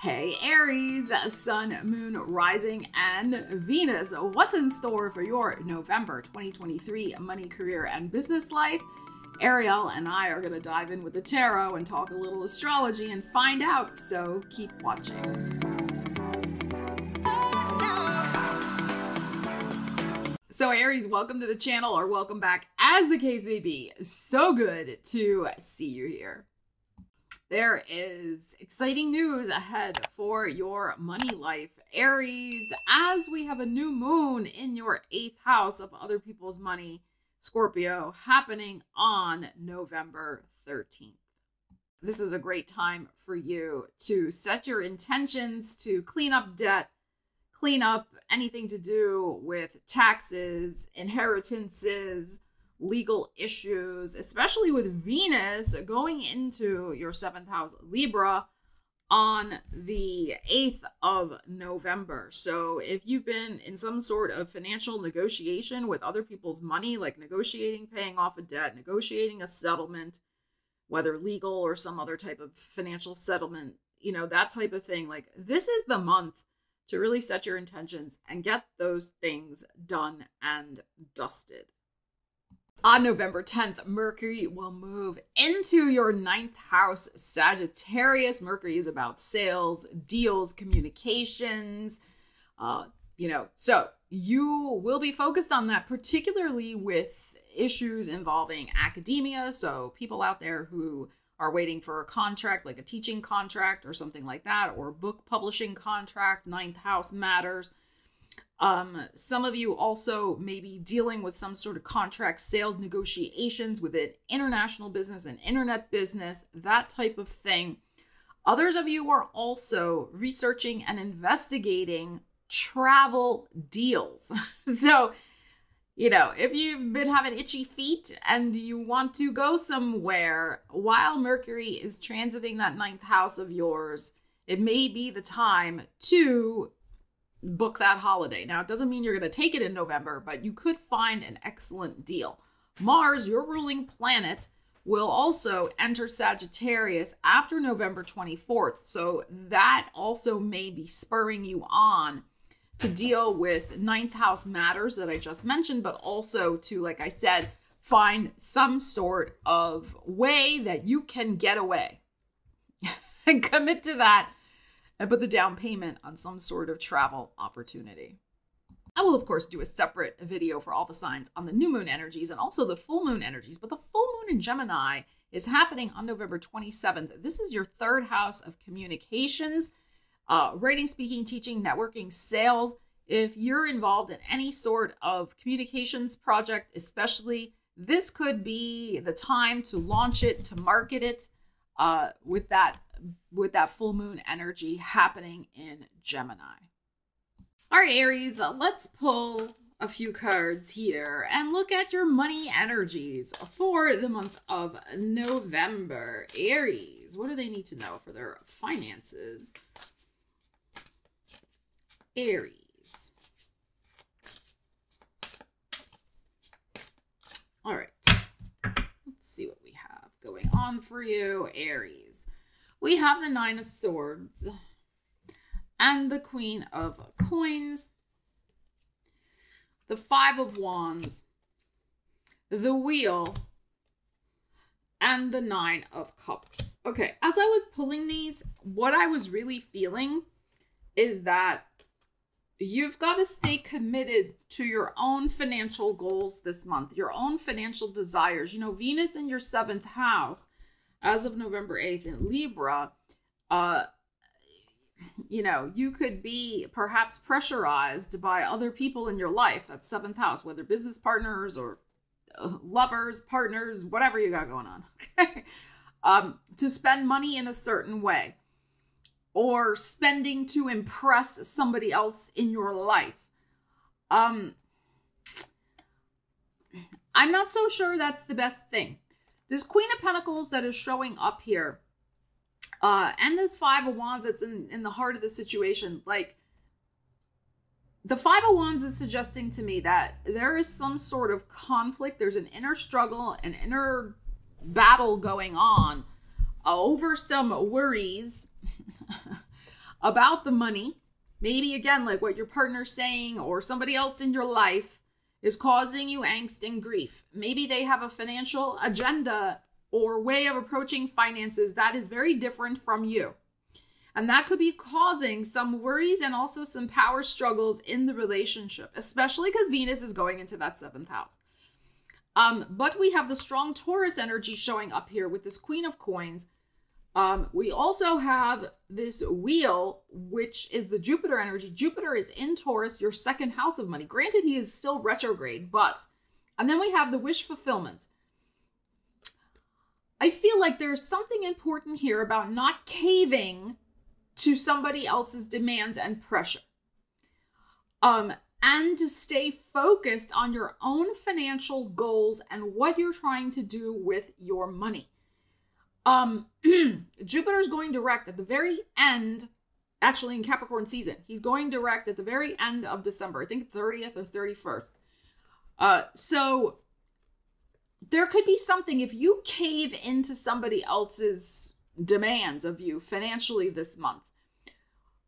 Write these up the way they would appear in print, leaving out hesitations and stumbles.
Hey Aries, Sun, Moon, Rising, and Venus. What's in store for your November 2023 money, career, and business life? Ariel and I are going to dive in with the tarot and talk a little astrology and find out, so keep watching. So Aries, welcome to the channel, or welcome back, as the case may be. So good to see you here. There is exciting news ahead for your money life, Aries, as we have a new moon in your 8th house of other people's money, Scorpio, happening on November 13th. This is a great time for you to set your intentions to clean up debt, clean up anything to do with taxes, inheritances, legal issues, especially with Venus going into your 7th house, Libra, on the 8th of November. So if you've been in some sort of financial negotiation with other people's money, like negotiating paying off a debt, negotiating a settlement, whether legal or some other type of financial settlement, you know, that type of thing, like this is the month to really set your intentions and get those things done and dusted. On November 10th, Mercury will move into your 9th house, Sagittarius. Mercury is about sales, deals, communications, so you will be focused on that, particularly with issues involving academia. So people out there who are waiting for a contract, like a teaching contract or something like that, or a book publishing contract, 9th house matters. Some of you also may be dealing with some sort of contract sales negotiations within international business and internet business, that type of thing. Others of you are also researching and investigating travel deals. So, you know, if you've been having itchy feet and you want to go somewhere while Mercury is transiting that 9th house of yours, it may be the time to book that holiday. Now, it doesn't mean you're going to take it in November, but you could find an excellent deal. Mars, your ruling planet, will also enter Sagittarius after November 24th. So that also may be spurring you on to deal with 9th house matters that I just mentioned, but also to, like I said, find some sort of way that you can get away and commit to that and put the down payment on some sort of travel opportunity. I will, of course, do a separate video for all the signs on the new moon energies and also the full moon energies, but the full moon in Gemini is happening on November 27th. This is your 3rd house of communications, writing, speaking, teaching, networking, sales. If you're involved in any sort of communications project, especially, this could be the time to launch it, to market it, with that full moon energy happening in Gemini. All right, Aries, let's pull a few cards here and look at your money energies for the month of November. Aries, what do they need to know for their finances? Aries. All right, let's see what we have going on for you, Aries. We have the 9 of Swords and the Queen of Coins, the 5 of Wands, the Wheel, and the 9 of Cups. Okay, as I was pulling these, what I was really feeling is that you've got to stay committed to your own financial goals this month, your own financial desires. You know, Venus in your 7th house, as of November 8th in Libra, you know, you could be perhaps pressurized by other people in your life. That's 7th house, whether business partners or lovers, partners, whatever you got going on, okay? To spend money in a certain way, or spending to impress somebody else in your life. I'm not so sure that's the best thing. This Queen of Pentacles that is showing up here, and this 5 of Wands that's in the heart of the situation, like, the 5 of Wands is suggesting to me that there is some sort of conflict. There's an inner struggle, an inner battle going on over some worries about the money. Maybe again, like what your partner's saying or somebody else in your life is causing you angst and grief. Maybe they have a financial agenda or way of approaching finances that is very different from you. And that could be causing some worries and also some power struggles in the relationship, especially because Venus is going into that 7th house. But we have the strong Taurus energy showing up here with this Queen of Coins. We also have this wheel, which is the Jupiter energy. Jupiter is in Taurus, your 2nd house of money. Granted, he is still retrograde, and then we have the wish fulfillment. I feel like there's something important here about not caving to somebody else's demands and pressure. And to stay focused on your own financial goals and what you're trying to do with your money. Jupiter's going direct at the very end, actually in Capricorn season. He's going direct at the very end of December, I think 30th or 31st. So there could be something, if you cave into somebody else's demands of you financially this month,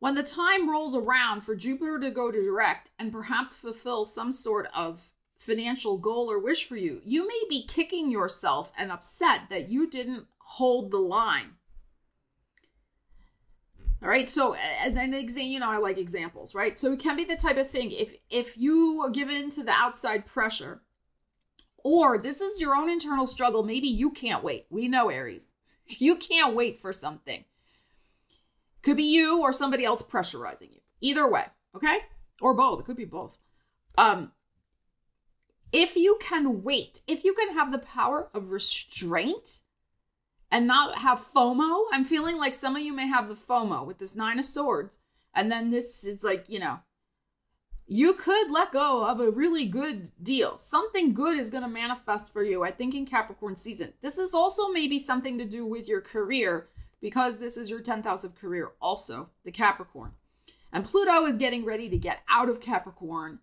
when the time rolls around for Jupiter to go to direct and perhaps fulfill some sort of financial goal or wish for you, you may be kicking yourself and upset that you didn't hold the line. All right. So, and then, I like examples, right? So it can be the type of thing, if you are given to the outside pressure, or this is your own internal struggle, maybe you can't wait. We know, Aries, you can't wait for something. Could be you or somebody else pressurizing you. Either way, okay? Or both. It could be both. If you can wait, if you can have the power of restraint and not have FOMO, I'm feeling like some of you may have the FOMO with this 9 of Swords. And then this is like, you could let go of a really good deal. Something good is going to manifest for you, I think, in Capricorn season. This is also maybe something to do with your career, because this is your 10th house of career also, the Capricorn. And Pluto is getting ready to get out of Capricorn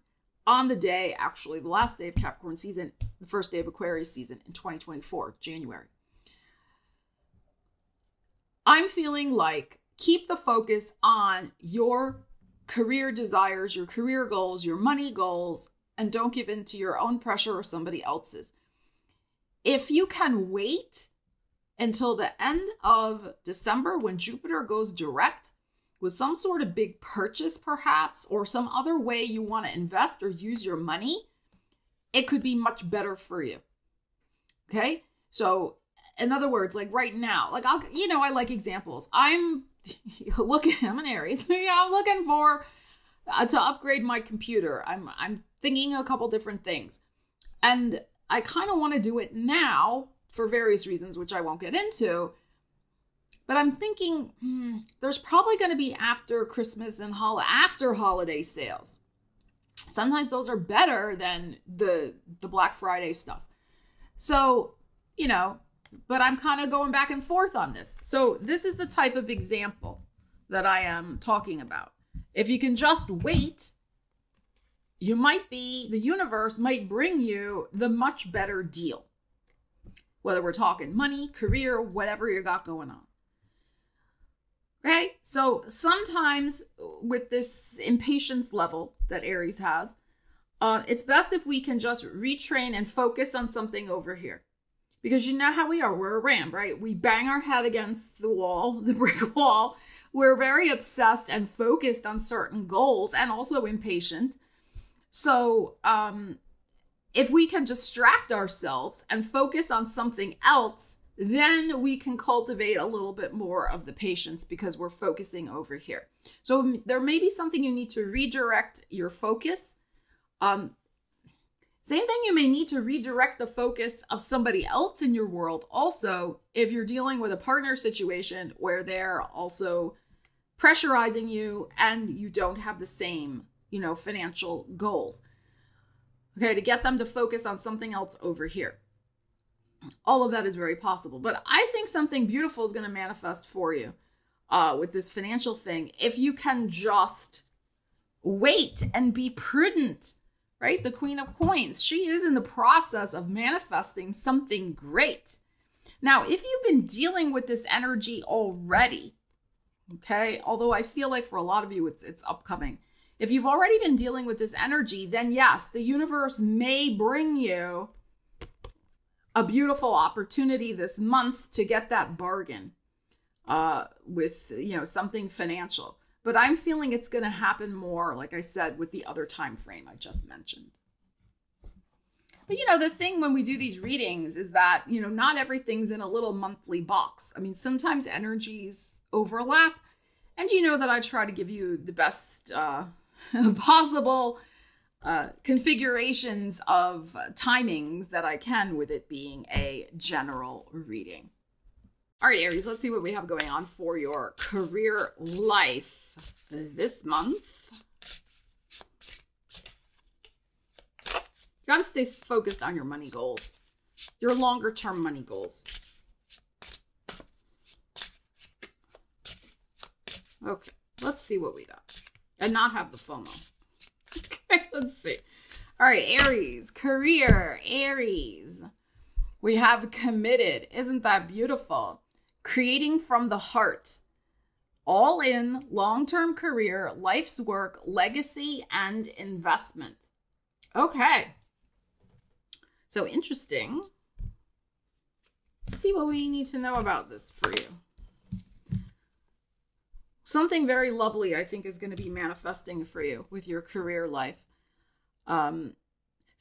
on the day, actually the last day of Capricorn season, the first day of Aquarius season in 2024, January. I'm feeling like keep the focus on your career desires, your career goals, your money goals, and don't give in to your own pressure or somebody else's. If you can wait until the end of December when Jupiter goes direct with some sort of big purchase perhaps, or some other way you want to invest or use your money, it could be much better for you. Okay? So in other words, like right now, like I like examples. I'm an Aries. I'm looking for to upgrade my computer. I'm thinking a couple different things. And I kind of want to do it now for various reasons, which I won't get into. But I'm thinking there's probably going to be after Christmas and after holiday sales. Sometimes those are better than the Black Friday stuff. So, but I'm kind of going back and forth on this. So this is the type of example that I am talking about. If you can just wait, the universe might bring you the much better deal. Whether we're talking money, career, whatever you got going on. Okay, so sometimes with this impatience level that Aries has, it's best if we can just retrain and focus on something over here. Because you know how we are, we're a ram, right? We bang our head against the wall, the brick wall. We're very obsessed and focused on certain goals and also impatient. So, if we can distract ourselves and focus on something else, then we can cultivate a little bit more of the patience because we're focusing over here. So there may be something you need to redirect your focus. Same thing, you may need to redirect the focus of somebody else in your world also if you're dealing with a partner situation where they're also pressurizing you and you don't have the same, financial goals. Okay, to get them to focus on something else over here. All of that is very possible. But I think something beautiful is going to manifest for you with this financial thing. If you can just wait and be prudent, right? The Queen of Coins, she is in the process of manifesting something great. Now, if you've been dealing with this energy already, Okay. Although I feel like for a lot of you, it's upcoming. If you've already been dealing with this energy, then yes, the universe may bring you a beautiful opportunity this month to get that bargain with, something financial. But I'm feeling it's going to happen more, like I said, with the other time frame I just mentioned. But, the thing when we do these readings is that, not everything's in a little monthly box. I mean, sometimes energies overlap. And that I try to give you the best possible configurations of timings that I can, with it being a general reading. All right, Aries, let's see what we have going on for your career life this month. You got to stay focused on your money goals, your longer term money goals. Okay, let's see what we got. And not have the FOMO. Okay, let's see. All right, Aries, career, Aries. We have committed. Isn't that beautiful? Creating from the heart. All in, long-term career, life's work, legacy, and investment. Okay. So interesting. Let's see what we need to know about this for you. Something very lovely, I think, is going to be manifesting for you with your career life. Some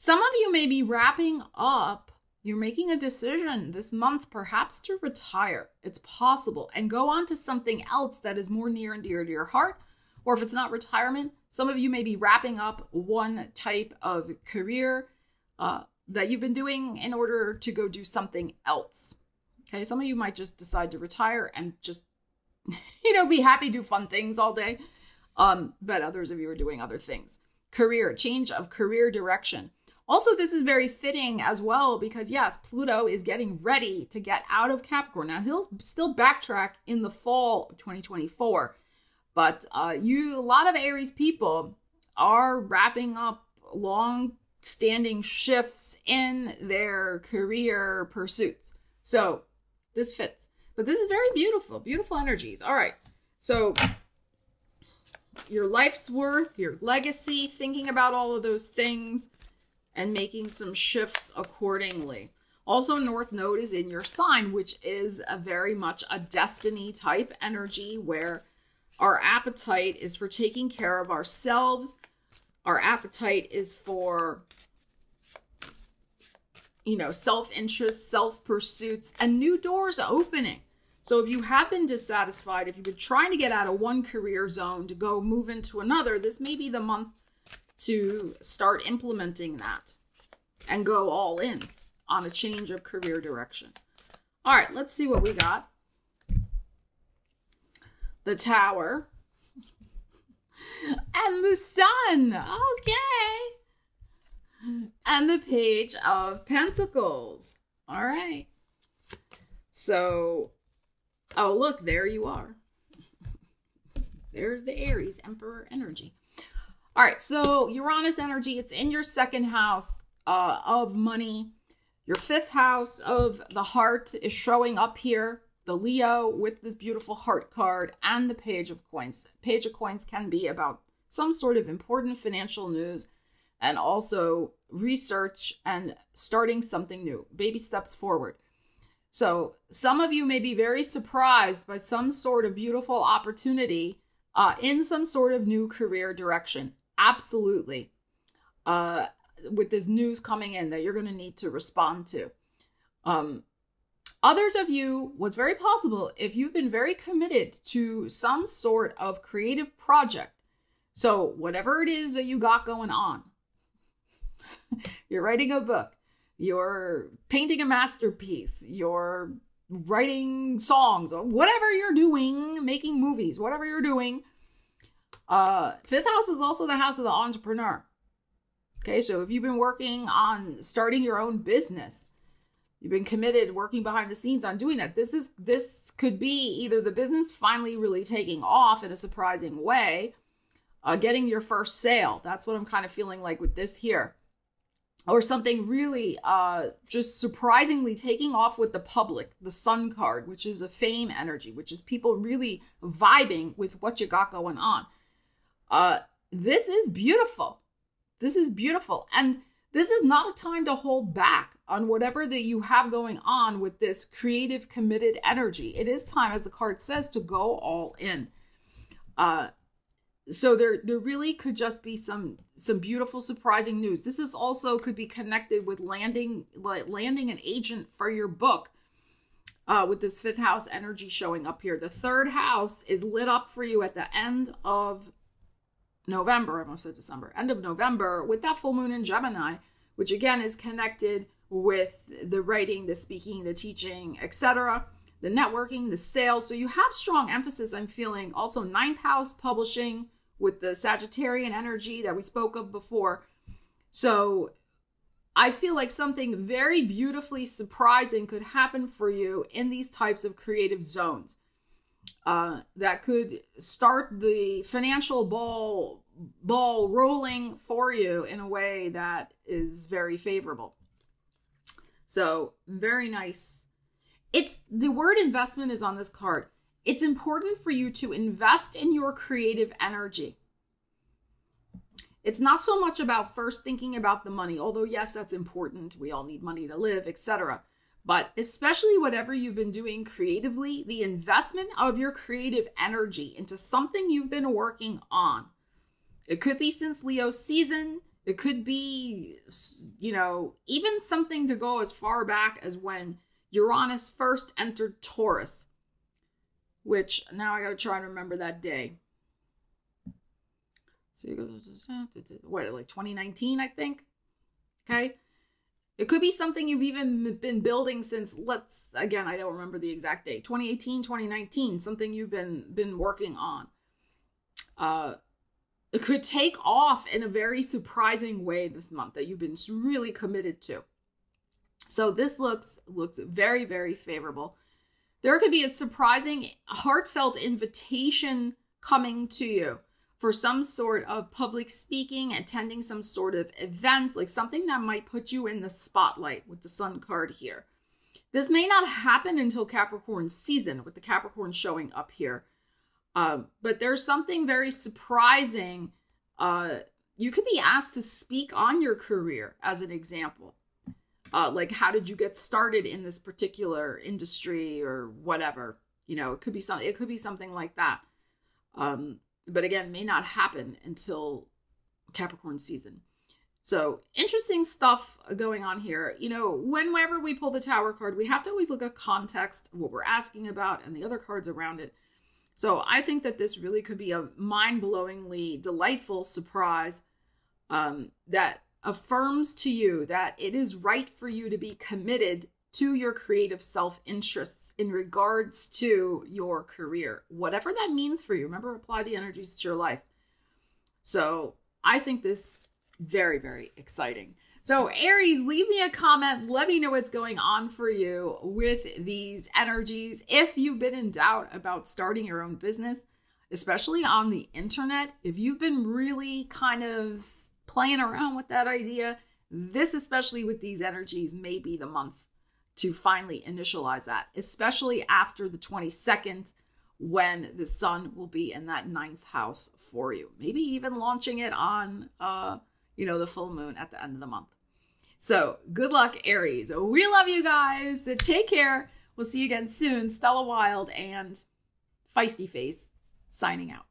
of you may be wrapping up. You're making a decision this month, perhaps to retire. It's possible. And go on to something else that is more near and dear to your heart. Or if it's not retirement, some of you may be wrapping up one type of career that you've been doing in order to go do something else. Okay, some of you might just decide to retire and just be happy, do fun things all day. But others of you are doing other things. Career, change of career direction. Also, this is very fitting as well because, yes, Pluto is getting ready to get out of Capricorn. Now, he'll still backtrack in the fall of 2024. But a lot of Aries people are wrapping up long-standing shifts in their career pursuits. So this fits. But this is very beautiful, beautiful energies. All right. So your life's work, your legacy, thinking about all of those things and making some shifts accordingly. Also, North Node is in your sign, which is a very much a destiny type energy where our appetite is for taking care of ourselves. Our appetite is for self-interest, self-pursuits, and new doors opening. So if you have been dissatisfied, if you've been trying to get out of one career zone to go move into another, this may be the month to start implementing that and go all in on a change of career direction. All right, let's see what we got. The Tower and the Sun. Okay. And the Page of Pentacles. All right. So, oh, look, there you are. There's the Aries Emperor energy. All right, so Uranus energy, it's in your second house of money. Your fifth house of the heart is showing up here. The Leo with this beautiful heart card and the Page of Coins. Page of Coins can be about some sort of important financial news and also research and starting something new. Baby steps forward. So some of you may be very surprised by some sort of beautiful opportunity in some sort of new career direction. Absolutely. With this news coming in that you're going to need to respond to. Others of you, what's very possible, if you've been very committed to some sort of creative project, so whatever it is that you got going on, you're writing a book, you're painting a masterpiece, you're writing songs, or whatever you're doing, making movies, whatever you're doing, fifth house is also the house of the entrepreneur. Okay, so if you've been working on starting your own business, you've been committed working behind the scenes on doing that. This could be either the business finally really taking off in a surprising way, getting your first sale. That's what I'm kind of feeling like with this here. or something really just surprisingly taking off with the public. The Sun card, which is a fame energy, which is people really vibing with what you got going on. This is beautiful. This is beautiful. And this is not a time to hold back on whatever that you have going on with this creative, committed energy. It is time, as the card says, to go all in. So there really could just be some beautiful, surprising news. This is also could be connected with landing an agent for your book, with this 5th house energy showing up here. The 3rd house is lit up for you at the end of November. I almost said December. End of November with that full moon in Gemini, which again is connected with the writing, the speaking, the teaching, etc., the networking, the sales. So you have strong emphasis, I'm feeling. Also 9th house publishing with the Sagittarian energy that we spoke of before. So I feel like something very beautifully surprising could happen for you in these types of creative zones. That could start the financial ball rolling for you in a way that is very favorable. So very nice. It's the word investment is on this card. It's important for you to invest in your creative energy. It's not so much about first thinking about the money, although yes, that's important. We all need money to live, etc. But especially whatever you've been doing creatively, the investment of your creative energy into something you've been working on. It could be since Leo season. It could be, even something to go as far back as when Uranus first entered Taurus, which now I got to try and remember that day. So what, like 2019, I think. Okay. It could be something you've even been building since, again, I don't remember the exact date, 2018, 2019, something you've been working on. It could take off in a very surprising way this month that you've been really committed to. So this looks very, very favorable. There could be a surprising, heartfelt invitation coming to you for some sort of public speaking, attending some sort of event, like something that might put you in the spotlight with the Sun card here. This may not happen until Capricorn season, with the Capricorn showing up here. But there's something very surprising. You could be asked to speak on your career, as an example. Like, how did you get started in this particular industry or whatever? It could be something like that. But again, may not happen until Capricorn season. So interesting stuff going on here. Whenever we pull the Tower card, we have to always look at context, what we're asking about, and the other cards around it. So I think that this really could be a mind-blowingly delightful surprise that affirms to you that it is right for you to be committed to your creative self-interests in regards to your career, whatever that means for you. Remember, apply the energies to your life. So I think this very, very exciting. So Aries, leave me a comment. Let me know what's going on for you with these energies. If you've been in doubt about starting your own business, especially on the internet, if you've been really kind of playing around with that idea, this, especially with these energies, may be the month to finally initialize that, especially after the 22nd, when the Sun will be in that 9th house for you. Maybe even launching it on, the full moon at the end of the month. So good luck, Aries. We love you guys. Take care. We'll see you again soon. Stella Wilde and Feisty Face signing out.